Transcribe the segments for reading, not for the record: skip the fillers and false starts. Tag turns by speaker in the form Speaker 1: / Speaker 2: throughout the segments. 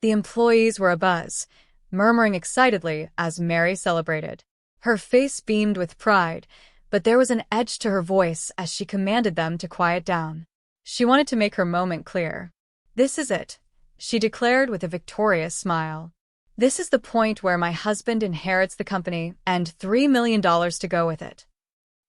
Speaker 1: The employees were abuzz, murmuring excitedly as Mary celebrated. Her face beamed with pride, but there was an edge to her voice as she commanded them to quiet down. She wanted to make her moment clear. "This is it," she declared with a victorious smile. "This is the point where my husband inherits the company and $3 million to go with it."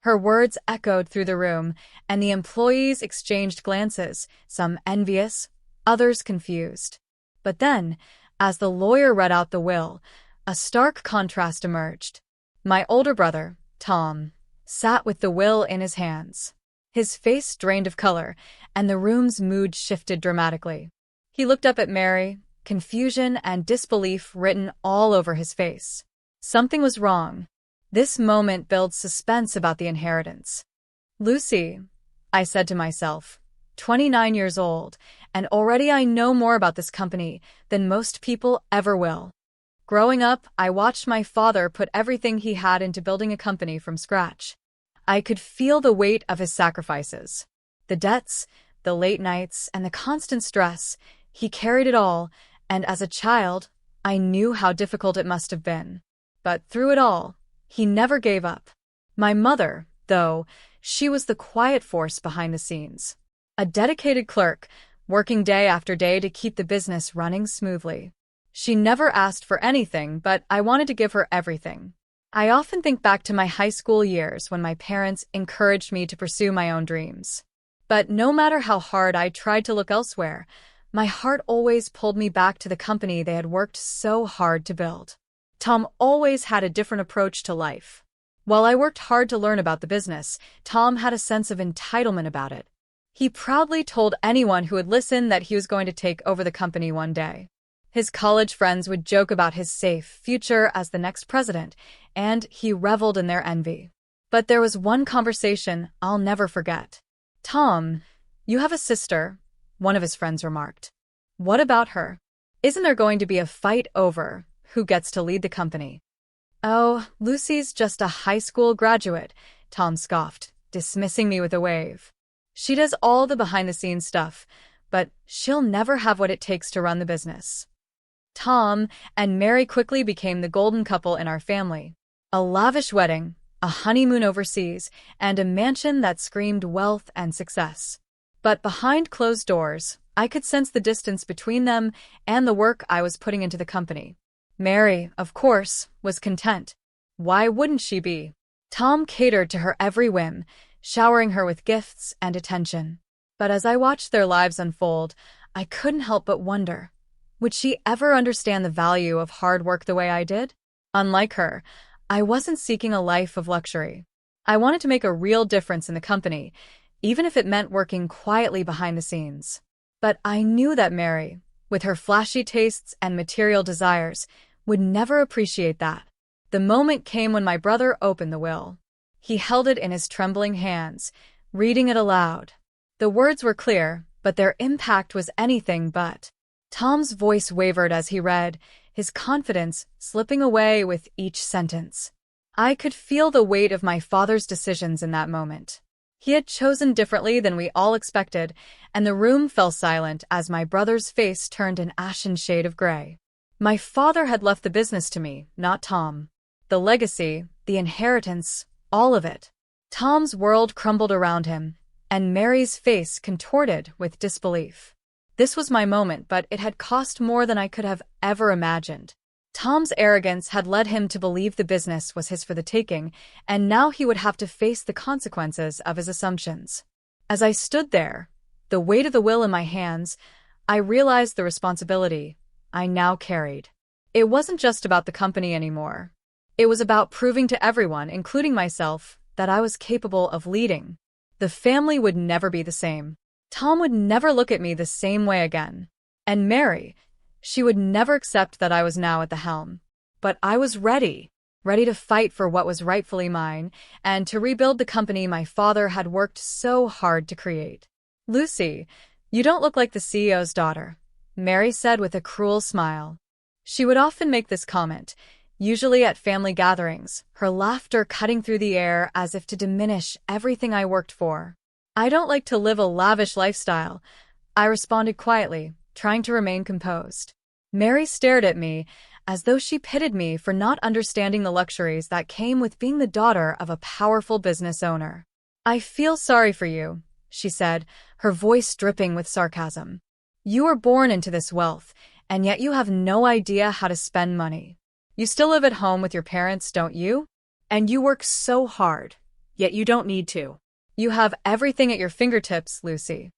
Speaker 1: Her words echoed through the room, and the employees exchanged glances, some envious, others confused. But then, as the lawyer read out the will, a stark contrast emerged. My older brother, Tom, sat with the will in his hands. His face drained of color, and the room's mood shifted dramatically. He looked up at Mary, confusion and disbelief written all over his face. Something was wrong. This moment builds suspense about the inheritance. "Lucy," I said to myself, 29 years old, and already I know more about this company than most people ever will. Growing up, I watched my father put everything he had into building a company from scratch. I could feel the weight of his sacrifices. The debts, the late nights, and the constant stress. He carried it all, and as a child, I knew how difficult it must have been. But through it all, he never gave up. My mother, though, she was the quiet force behind the scenes. A dedicated clerk, working day after day to keep the business running smoothly. She never asked for anything, but I wanted to give her everything. I often think back to my high school years when my parents encouraged me to pursue my own dreams. But no matter how hard I tried to look elsewhere, my heart always pulled me back to the company they had worked so hard to build. Tom always had a different approach to life. While I worked hard to learn about the business, Tom had a sense of entitlement about it. He proudly told anyone who would listen that he was going to take over the company one day. His college friends would joke about his safe future as the next president, and he reveled in their envy. But there was one conversation I'll never forget. "Tom, you have a sister," one of his friends remarked. "What about her? Isn't there going to be a fight over who gets to lead the company?" "Oh, Lucy's just a high school graduate," Tom scoffed, dismissing me with a wave. "She does all the behind-the-scenes stuff, but she'll never have what it takes to run the business." Tom and Mary quickly became the golden couple in our family. A lavish wedding, a honeymoon overseas, and a mansion that screamed wealth and success. But behind closed doors, I could sense the distance between them and the work I was putting into the company. Mary, of course, was content. Why wouldn't she be? Tom catered to her every whim, showering her with gifts and attention. But as I watched their lives unfold, I couldn't help but wonder, would she ever understand the value of hard work the way I did? Unlike her, I wasn't seeking a life of luxury. I wanted to make a real difference in the company, even if it meant working quietly behind the scenes. But I knew that Mary, with her flashy tastes and material desires, would never appreciate that. The moment came when my brother opened the will. He held it in his trembling hands, reading it aloud. The words were clear, but their impact was anything but. Tom's voice wavered as he read, his confidence slipping away with each sentence. I could feel the weight of my father's decisions in that moment. He had chosen differently than we all expected, and the room fell silent as my brother's face turned an ashen shade of gray. My father had left the business to me, not Tom. The legacy, the inheritance, all of it. Tom's world crumbled around him, and Mary's face contorted with disbelief. This was my moment, but it had cost more than I could have ever imagined. Tom's arrogance had led him to believe the business was his for the taking, and now he would have to face the consequences of his assumptions. As I stood there, the weight of the will in my hands, I realized the responsibility I now carried. It wasn't just about the company anymore. It was about proving to everyone, including myself, that I was capable of leading. The family would never be the same. Tom would never look at me the same way again. And Mary, she would never accept that I was now at the helm. But I was ready to fight for what was rightfully mine, and to rebuild the company my father had worked so hard to create. "Lucy, you don't look like the CEO's daughter," Mary said with a cruel smile. She would often make this comment, usually at family gatherings, her laughter cutting through the air as if to diminish everything I worked for. "I don't like to live a lavish lifestyle," I responded quietly, trying to remain composed. Mary stared at me as though she pitied me for not understanding the luxuries that came with being the daughter of a powerful business owner. "I feel sorry for you," she said, her voice dripping with sarcasm. "You were born into this wealth, and yet you have no idea how to spend money. You still live at home with your parents, don't you? And you work so hard, yet you don't need to. You have everything at your fingertips, Lucy."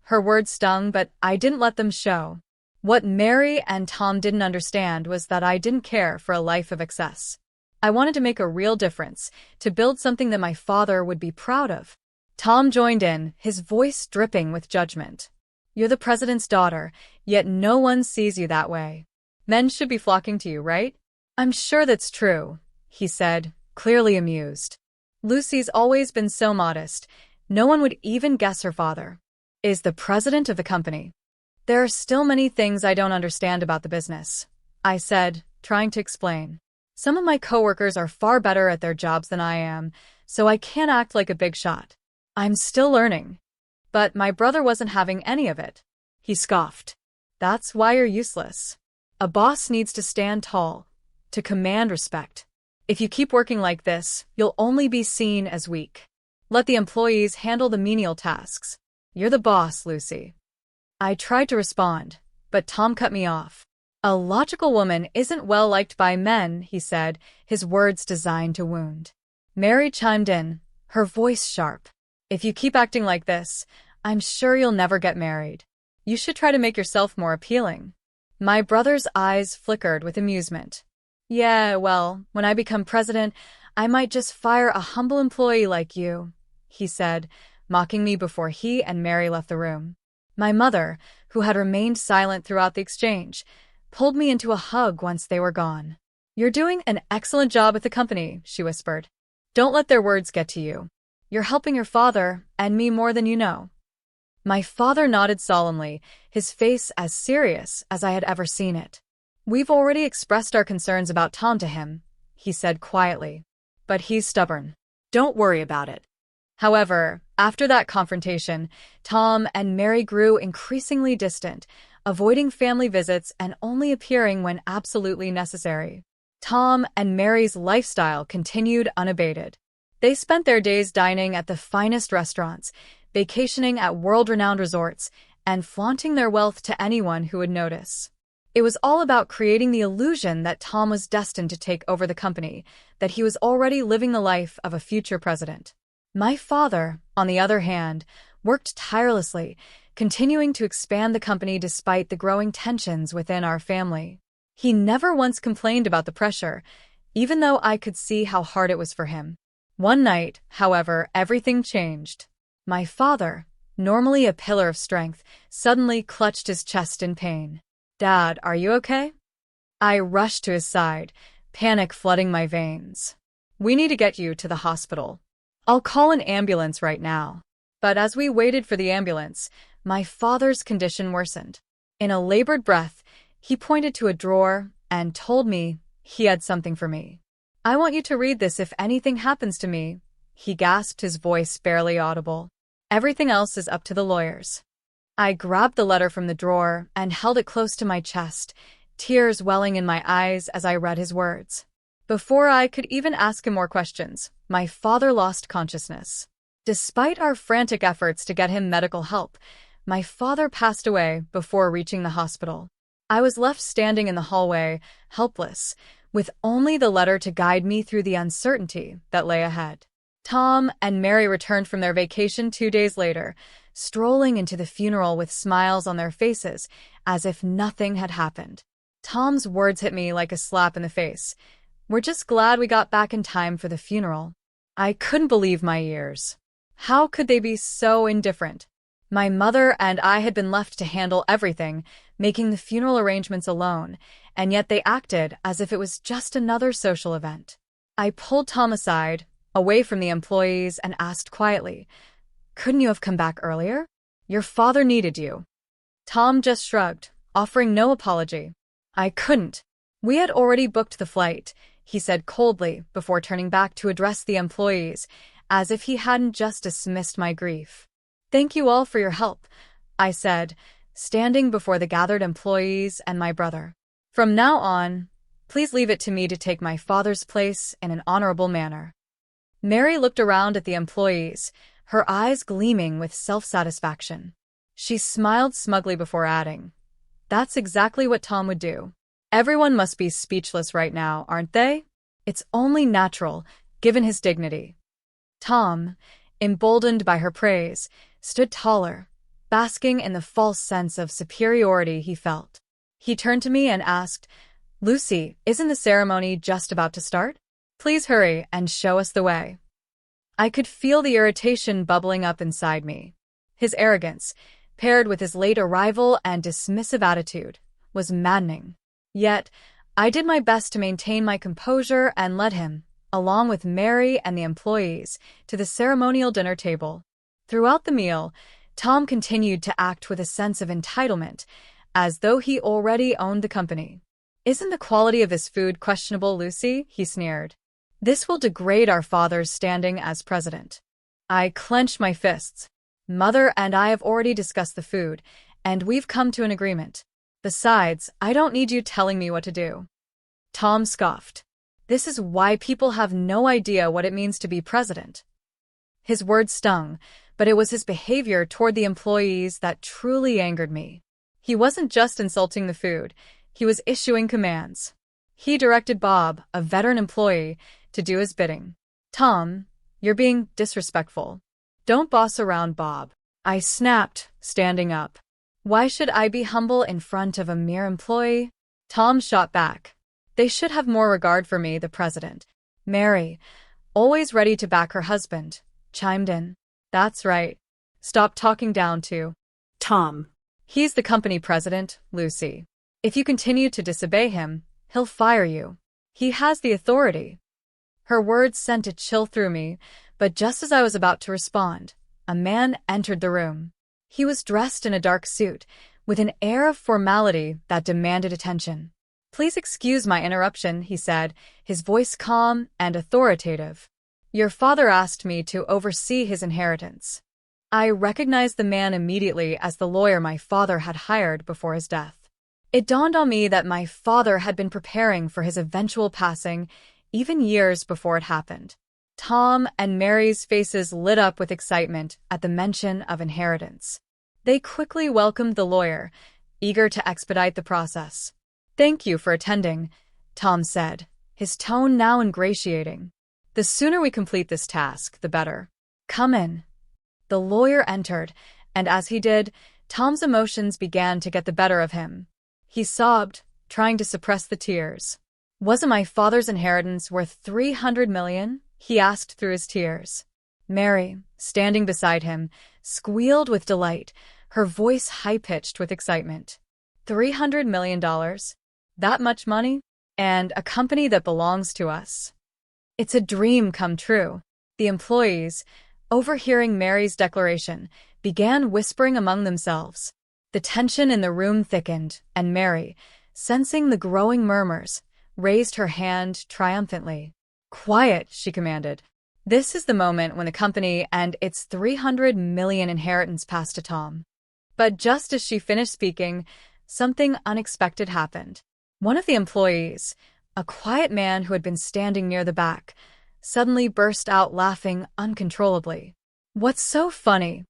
Speaker 1: Her words stung, but I didn't let them show. What Mary and Tom didn't understand was that I didn't care for a life of excess. I wanted to make a real difference, to build something that my father would be proud of. Tom joined in, his voice dripping with judgment. "You're the president's daughter, yet no one sees you that way. Men should be flocking to you, right?" "I'm sure that's true," he said, clearly amused. "Lucy's always been so modest, no one would even guess her father is the president of the company." "There are still many things I don't understand about the business," I said, trying to explain. "Some of my coworkers are far better at their jobs than I am, so I can't act like a big shot. I'm still learning." But my brother wasn't having any of it. He scoffed. "That's why you're useless. A boss needs to stand tall, to command respect. If you keep working like this, you'll only be seen as weak. Let the employees handle the menial tasks. You're the boss, Lucy." I tried to respond, but Tom cut me off. "A logical woman isn't well liked by men," he said, his words designed to wound. Mary chimed in, her voice sharp. "If you keep acting like this, I'm sure you'll never get married. You should try to make yourself more appealing." My brother's eyes flickered with amusement. "Yeah, well, when I become president, I might just fire a humble employee like you," he said, mocking me before he and Mary left the room. My mother, who had remained silent throughout the exchange, pulled me into a hug once they were gone. "You're doing an excellent job at the company," she whispered. "Don't let their words get to you. You're helping your father and me more than you know." My father nodded solemnly, his face as serious as I had ever seen it. "We've already expressed our concerns about Tom to him," he said quietly. "But he's stubborn. Don't worry about it." However, after that confrontation, Tom and Mary grew increasingly distant, avoiding family visits and only appearing when absolutely necessary. Tom and Mary's lifestyle continued unabated. They spent their days dining at the finest restaurants, vacationing at world-renowned resorts, and flaunting their wealth to anyone who would notice. It was all about creating the illusion that Tom was destined to take over the company, that he was already living the life of a future president. My father, on the other hand, worked tirelessly, continuing to expand the company despite the growing tensions within our family. He never once complained about the pressure, even though I could see how hard it was for him. One night, however, everything changed. My father, normally a pillar of strength, suddenly clutched his chest in pain. "Dad, are you okay?" I rushed to his side, panic flooding my veins. "We need to get you to the hospital. I'll call an ambulance right now." But as we waited for the ambulance, my father's condition worsened. In a labored breath, he pointed to a drawer and told me he had something for me. "I want you to read this if anything happens to me," he gasped, his voice barely audible. "Everything else is up to the lawyers." I grabbed the letter from the drawer and held it close to my chest, tears welling in my eyes as I read his words. Before I could even ask him more questions, my father lost consciousness. Despite our frantic efforts to get him medical help, my father passed away before reaching the hospital. I was left standing in the hallway, helpless, with only the letter to guide me through the uncertainty that lay ahead. Tom and Mary returned from their vacation 2 days later, strolling into the funeral with smiles on their faces, as if nothing had happened. Tom's words hit me like a slap in the face. "We're just glad we got back in time for the funeral." I couldn't believe my ears. How could they be so indifferent? My mother and I had been left to handle everything, making the funeral arrangements alone, and yet they acted as if it was just another social event. I pulled Tom aside, away from the employees, and asked quietly, "Couldn't you have come back earlier? Your father needed you." Tom just shrugged, offering no apology. "I couldn't. We had already booked the flight," he said coldly before turning back to address the employees, as if he hadn't just dismissed my grief. "Thank you all for your help," I said, standing before the gathered employees and my brother. From now on, please leave it to me to take my father's place in an honorable manner. Mary looked around at the employees, her eyes gleaming with self-satisfaction. She smiled smugly before adding, "That's exactly what Tom would do." Everyone must be speechless right now, aren't they? It's only natural, given his dignity. Tom, emboldened by her praise, stood taller, basking in the false sense of superiority he felt. He turned to me and asked, "Lucy, isn't the ceremony just about to start? Please hurry and show us the way." I could feel the irritation bubbling up inside me. His arrogance, paired with his late arrival and dismissive attitude, was maddening. Yet, I did my best to maintain my composure and led him, along with Mary and the employees, to the ceremonial dinner table. Throughout the meal, Tom continued to act with a sense of entitlement, as though he already owned the company. "Isn't the quality of this food questionable, Lucy?" he sneered. "This will degrade our father's standing as president." I clenched my fists. "Mother and I have already discussed the food, and we've come to an agreement. Besides, I don't need you telling me what to do." Tom scoffed. "This is why people have no idea what it means to be president." His words stung, but it was his behavior toward the employees that truly angered me. He wasn't just insulting the food, he was issuing commands. He directed Bob, a veteran employee, to do his bidding. "Tom, you're being disrespectful. Don't boss around Bob." I snapped, standing up. "Why should I be humble in front of a mere employee?" Tom shot back. "They should have more regard for me, the president." Mary, always ready to back her husband, chimed in. "That's right. Stop talking down to
Speaker 2: Tom.
Speaker 1: He's the company president, Lucy. If you continue to disobey him, he'll fire you. He has the authority." Her words sent a chill through me, but just as I was about to respond, a man entered the room. He was dressed in a dark suit, with an air of formality that demanded attention. "Please excuse my interruption," he said, his voice calm and authoritative. "Your father asked me to oversee his inheritance." I recognized the man immediately as the lawyer my father had hired before his death. It dawned on me that my father had been preparing for his eventual passing, even years before it happened. Tom and Mary's faces lit up with excitement at the mention of inheritance. They quickly welcomed the lawyer, eager to expedite the process. "Thank you for attending," Tom said, his tone now ingratiating. "The sooner we complete this task, the better. Come in." The lawyer entered, and as he did, Tom's emotions began to get the better of him. He sobbed, trying to suppress the tears. "Wasn't my father's inheritance worth $300 million? He asked through his tears. Mary, standing beside him, squealed with delight, her voice high-pitched with excitement. $300 million? That much money? And a company that belongs to us. It's a dream come true." The employees, overhearing Mary's declaration, began whispering among themselves. The tension in the room thickened, and Mary, sensing the growing murmurs, raised her hand triumphantly. "Quiet," she commanded. "This is the moment when the company and its $300 million inheritance pass to Tom." But just as she finished speaking, something unexpected happened. One of the employees, a quiet man who had been standing near the back, suddenly burst out laughing uncontrollably. "What's so funny?"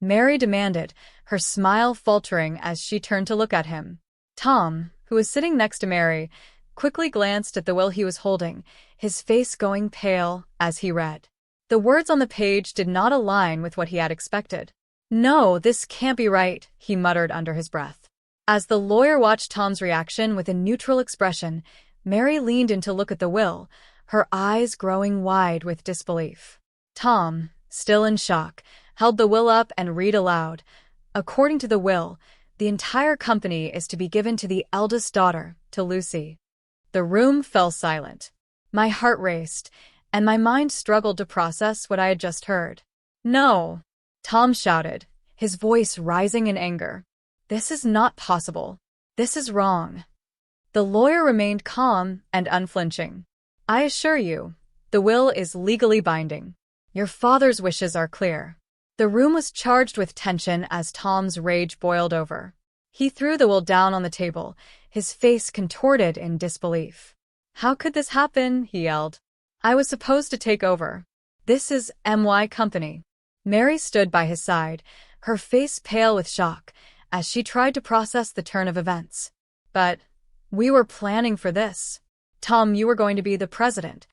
Speaker 1: Mary demanded, her smile faltering as she turned to look at him. Tom, who was sitting next to Mary, quickly glanced at the will he was holding, his face going pale as he read. The words on the page did not align with what he had expected. "No, this can't be right," he muttered under his breath. As the lawyer watched Tom's reaction with a neutral expression, Mary leaned in to look at the will, her eyes growing wide with disbelief. Tom, still in shock, held the will up and read aloud. "According to the will, the entire company is to be given to the eldest daughter, to Lucy." The room fell silent. My heart raced, and my mind struggled to process what I had just heard. "No!" Tom shouted, his voice rising in anger. "This is not possible. This is wrong." The lawyer remained calm and unflinching. "I assure you, the will is legally binding. Your father's wishes are clear." The room was charged with tension as Tom's rage boiled over. He threw the will down on the table, his face contorted in disbelief. "How could this happen?" he yelled. "I was supposed to take over. This is my company." Mary stood by his side, her face pale with shock, as she tried to process the turn of events. "But we were planning for this. Tom, you were going to be the president."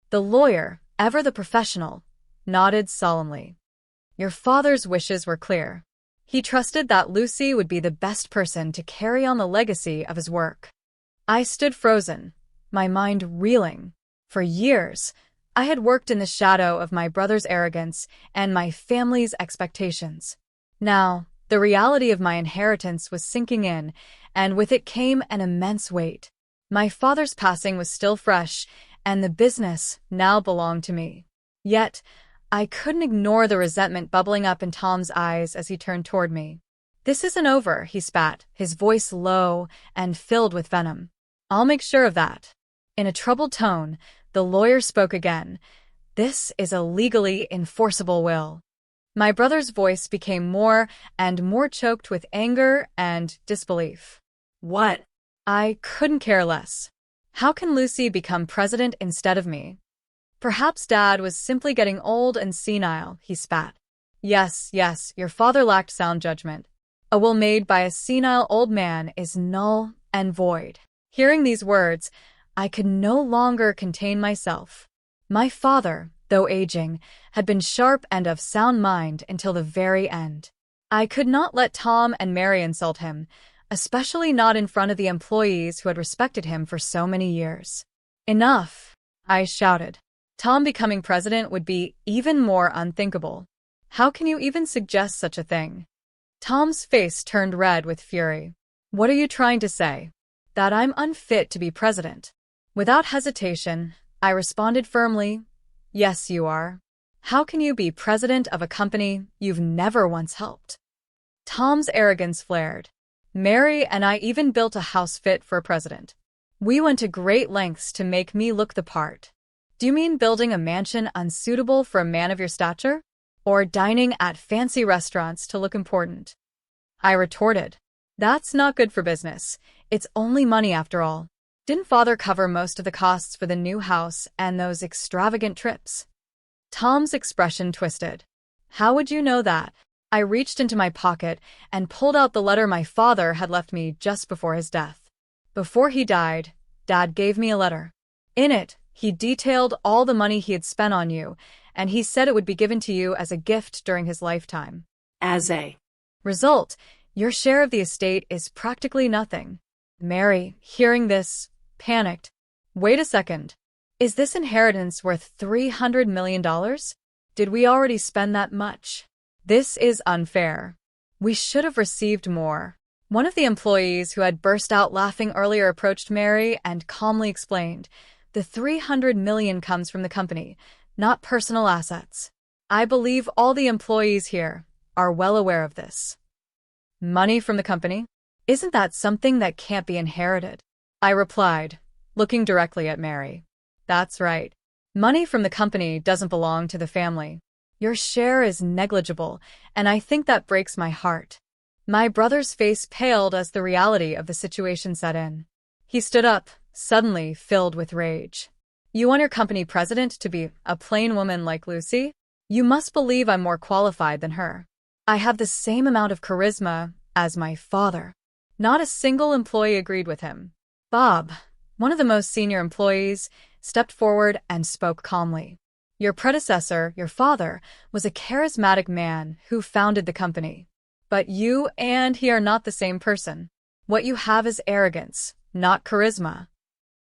Speaker 1: The lawyer, ever the professional, nodded solemnly. "Your father's wishes were clear. He trusted that Lucy would be the best person to carry on the legacy of his work." I stood frozen, my mind reeling. For years, I had worked in the shadow of my brother's arrogance and my family's expectations. Now, the reality of my inheritance was sinking in, and with it came an immense weight. My father's passing was still fresh, and the business now belonged to me. Yet, I couldn't ignore the resentment bubbling up in Tom's eyes as he turned toward me. "This isn't over," he spat, his voice low and filled with venom. "I'll make sure of that." In a troubled tone, the lawyer spoke again. "This is a legally enforceable will." My brother's voice became more and more choked with anger and disbelief. "What?" I couldn't care less. How can Lucy become president instead of me? "Perhaps Dad was simply getting old and senile," he spat. Yes, your father lacked sound judgment. A will made by a senile old man is null and void." Hearing these words, I could no longer contain myself. My father, though aging, had been sharp and of sound mind until the very end. I could not let Tom and Mary insult him, especially not in front of the employees who had respected him for so many years. "Enough," I shouted. "Tom becoming president would be even more unthinkable. How can you even suggest such a thing?" Tom's face turned red with fury. "What are you trying to say? That I'm unfit to be president?" Without hesitation, I responded firmly, "Yes, you are. How can you be president of a company you've never once helped?" Tom's arrogance flared. "Mary and I even built a house fit for a president. We went to great lengths to make me look the part. Do you mean building a mansion unsuitable for a man of your stature? Or dining at fancy restaurants to look important?" I retorted. "That's not good for business. It's only money after all. Didn't Father cover most of the costs for the new house and those extravagant trips?" Tom's expression twisted. "How would you know that?" I reached into my pocket and pulled out the letter my father had left me just before his death. Before he died, Dad gave me a letter. In it, he detailed all the money he had spent on you, and he said it would be given to you as a gift during his lifetime. As a result, your share of the estate is practically nothing. Mary, hearing this, panicked. "Wait a second. Is this inheritance worth $300 million? Did we already spend that much? This is unfair. We should have received more." One of the employees who had burst out laughing earlier approached Mary and calmly explained, "The $300 million comes from the company, not personal assets. I believe all the employees here are well aware of this." "Money from the company? Isn't that something that can't be inherited?" I replied, looking directly at Mary. "That's right. Money from the company doesn't belong to the family. Your share is negligible, and I think that breaks my heart." My brother's face paled as the reality of the situation set in. He stood up, suddenly filled with rage. "You want your company president to be a plain woman like Lucy? You must believe I'm more qualified than her. I have the same amount of charisma as my father." Not a single employee agreed with him. Bob, one of the most senior employees, stepped forward and spoke calmly. "Your predecessor, your father, was a charismatic man who founded the company. But you and he are not the same person. What you have is arrogance, not charisma."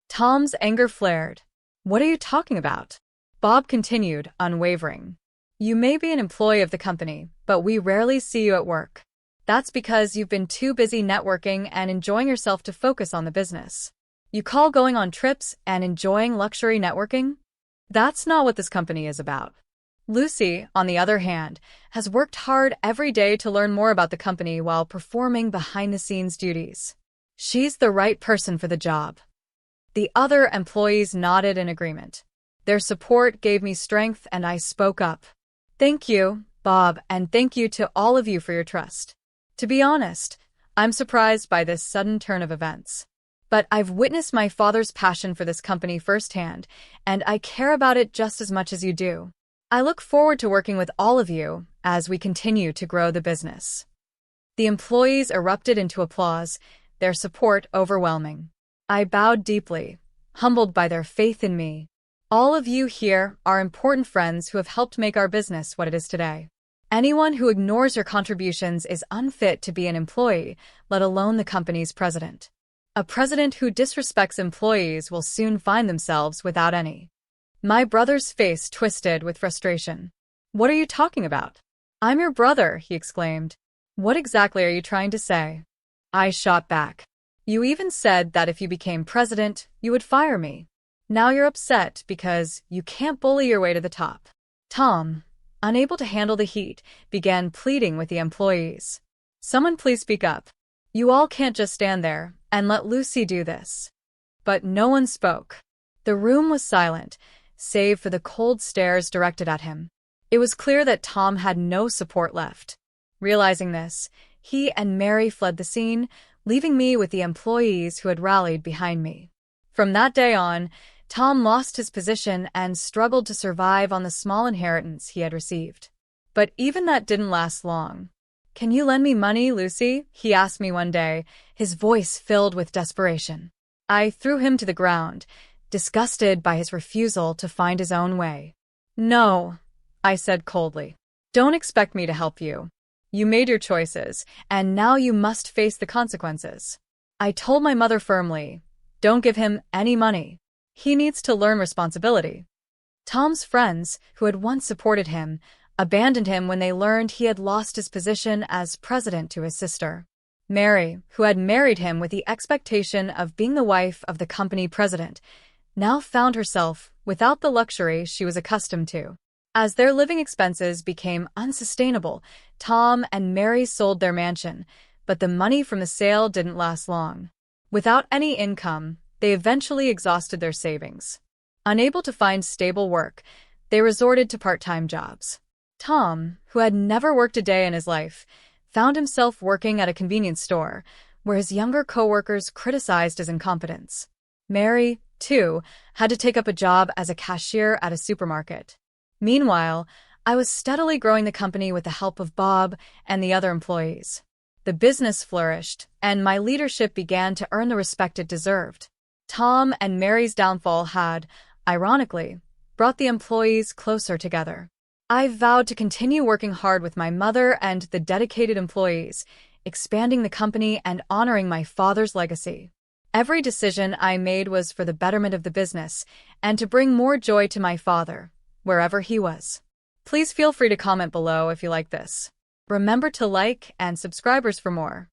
Speaker 1: Tom's anger flared. "What are you talking about?" Bob continued, unwavering. "You may be an employee of the company, but we rarely see you at work. That's because you've been too busy networking and enjoying yourself to focus on the business. You call going on trips and enjoying luxury networking? That's not what this company is about. Lucy, on the other hand, has worked hard every day to learn more about the company while performing behind-the-scenes duties. She's the right person for the job." The other employees nodded in agreement. Their support gave me strength, and I spoke up. "Thank you, Bob, and thank you to all of you for your trust. To be honest, I'm surprised by this sudden turn of events. But I've witnessed my father's passion for this company firsthand, and I care about it just as much as you do. I look forward to working with all of you as we continue to grow the business." The employees erupted into applause, their support overwhelming. I bowed deeply, humbled by their faith in me. All of you here are important friends who have helped make our business what it is today. Anyone who ignores your contributions is unfit to be an employee, let alone the company's president. A president who disrespects employees will soon find themselves without any. My brother's face twisted with frustration. "What are you talking about?" "I'm your brother," he exclaimed. "What exactly are you trying to say?" I shot back. "You even said that if you became president, you would fire me. Now you're upset because you can't bully your way to the top." Tom, unable to handle the heat, began pleading with the employees. "Someone please speak up. You all can't just stand there and let Lucy do this." But no one spoke. The room was silent, save for the cold stares directed at him. It was clear that Tom had no support left. Realizing this, he and Mary fled the scene, leaving me with the employees who had rallied behind me. From that day on, Tom lost his position and struggled to survive on the small inheritance he had received. But even that didn't last long. "Can you lend me money, Lucy?" he asked me one day, his voice filled with desperation. I threw him to the ground, disgusted by his refusal to find his own way. "No," I said coldly. "Don't expect me to help you. You made your choices, and now you must face the consequences." I told my mother firmly, "Don't give him any money. He needs to learn responsibility." Tom's friends, who had once supported him, abandoned him when they learned he had lost his position as president to his sister. Mary, who had married him with the expectation of being the wife of the company president, now found herself without the luxury she was accustomed to. As their living expenses became unsustainable, Tom and Mary sold their mansion, but the money from the sale didn't last long. Without any income, they eventually exhausted their savings. Unable to find stable work, they resorted to part-time jobs. Tom, who had never worked a day in his life, found himself working at a convenience store, where his younger coworkers criticized his incompetence. Mary, too, had to take up a job as a cashier at a supermarket. Meanwhile, I was steadily growing the company with the help of Bob and the other employees. The business flourished, and my leadership began to earn the respect it deserved. Tom and Mary's downfall had, ironically, brought the employees closer together. I vowed to continue working hard with my mother and the dedicated employees, expanding the company and honoring my father's legacy. Every decision I made was for the betterment of the business and to bring more joy to my father, wherever he was. Please feel free to comment below if you like this. Remember to like and subscribe for more.